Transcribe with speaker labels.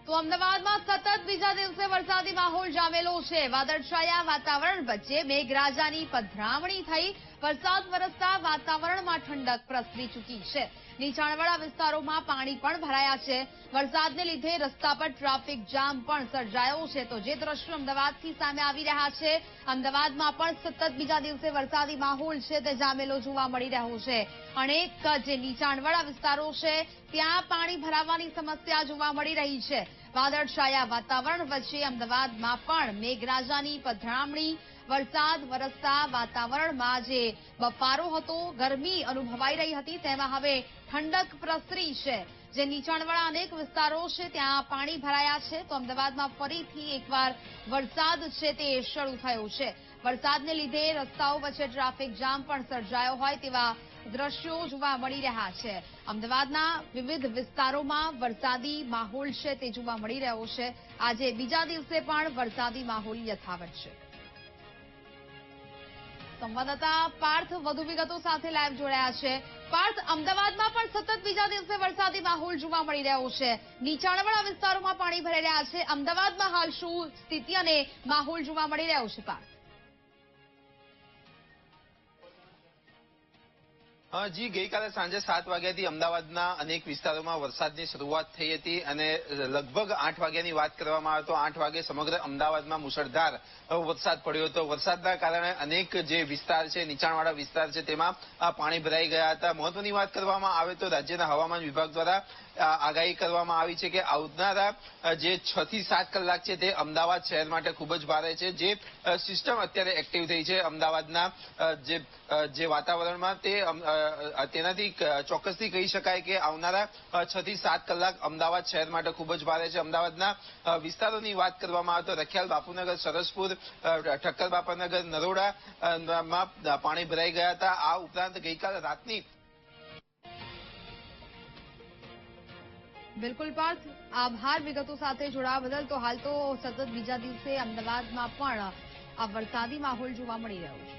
Speaker 1: તો અમદાવાદમાં સતત બીજા દિવસે વરસાદી માહોલ જામેલો છે। વાદળછાયા વાતાવરણ વચ્ચે મેઘરાજાની પધરામણી થઈ। વરસાદ વરસતા વાતાવરણમાં ઠંડક પ્રસરી ચૂકી છે। નીચાણવાળા વિસ્તારોમાં પાણી પણ ભરાયા છે। વરસાદને લીધે રસ્તા પર ટ્રાફિક જામ પણ સર્જાયો છે। તો જે દ્રશ્યો અમદાવાદથી સામે આવી રહ્યા છે, અમદાવાદમાં પણ સતત બીજા દિવસે વરસાદી માહોલ છે તે જામેલો જોવા મળી રહ્યો છે। અનેક જે નીચાણવાળા વિસ્તારો છે ત્યાં પાણી ભરાવાની સમસ્યા જોવા મળી રહી છે। વાદળછાયા વાતાવરણ વચ્ચે અમદાવાદમાં પણ મેઘરાજાની પધરામણી। વરસાદ વરસતા વાતાવરણમાં જે બફારો હતો, ગરમી અનુભવાઈ રહી હતી, તેમાં હવે ઠંડક પ્રસરી છે। જે નીચાણવાળા અનેક વિસ્તારો છે ત્યાં પાણી ભરાયા છે। તો અમદાવાદમાં ફરીથી એકવાર વરસાદ છે તે શરૂ થયો છે। વરસાદને લીધે રસ્તાઓ વચ્ચે ટ્રાફિક જામ પણ સર્જાયો હોય તેવા દ્રશ્યો જોવા મળી રહ્યા છે। અમદાવાદના વિવિધ વિસ્તારોમાં વરસાદી માહોલ છે તે જોવા મળી રહ્યો છે। આજે બીજા દિવસે પણ વરસાદી માહોલ યથાવત છે। સંવાદદાતા પાર્થ વધુ વિગતો સાથે લાઈવ જોડાયા છે। પાર્થ, અમદાવાદમાં પણ સતત બીજા દિવસે વરસાદી માહોલ જોવા મળી રહ્યો છે। નીચાણવાળા વિસ્તારોમાં પાણી ભરાઈ રહ્યા છે। અમદાવાદમાં હાલ શું સ્થિતિ અને માહોલ જોવા મળી રહ્યો છે, પાર્થ?
Speaker 2: જી, ગઈકાલે સાંજે 7 વાગ્યાથી અમદાવાદના અનેક વિસ્તારોમાં વરસાદની શરૂઆત થઈ હતી અને લગભગ 8 વાગ્યાની વાત કરવામાં આવે તો 8 વાગે સમગ્ર અમદાવાદમાં મુશળધાર વરસાદ પડ્યો હતો। વરસાદના કારણે અનેક જે વિસ્તાર છે, નીચાણવાળા વિસ્તાર છે, તેમાં પાણી ભરાઈ ગયા હતા। મહત્વની વાત કરવામાં આવે તો રાજ્યના હવામાન વિભાગ દ્વારા આગાહી કરવામાં આવી છે કે આવનારા જે 6 થી 7 કલાક છે તે અમદાવાદ શહેર માટે ખૂબ જ ભારે છે। જે સિસ્ટમ અત્યારે એક્ટિવ થઈ છે અમદાવાદના જે વાતાવરણમાં તેનાથી ચોક્કસથી કહી શકાય કે આવનારા 6 થી 7 કલાક અમદાવાદ શહેર માટે ખૂબ જ ભારે છે। અમદાવાદના વિસ્તારોની વાત કરવામાં આવે તો રખિયાલ, બાપુનગર, સરસપુર, ઠક્કર બાપાનગર, નરોડામાં પાણી ભરાઈ ગયા હતા। આ ઉપરાંત ગઈકાલે રાતની
Speaker 1: બિલકુલ પાર્થ, આભાર વિગતો સાથે જોડાવા બદલ। તો હાલ તો સતત બીજા દિવસે અમદાવાદમાં પણ આ વરસાદી માહોલ જોવા મળી રહ્યો છે।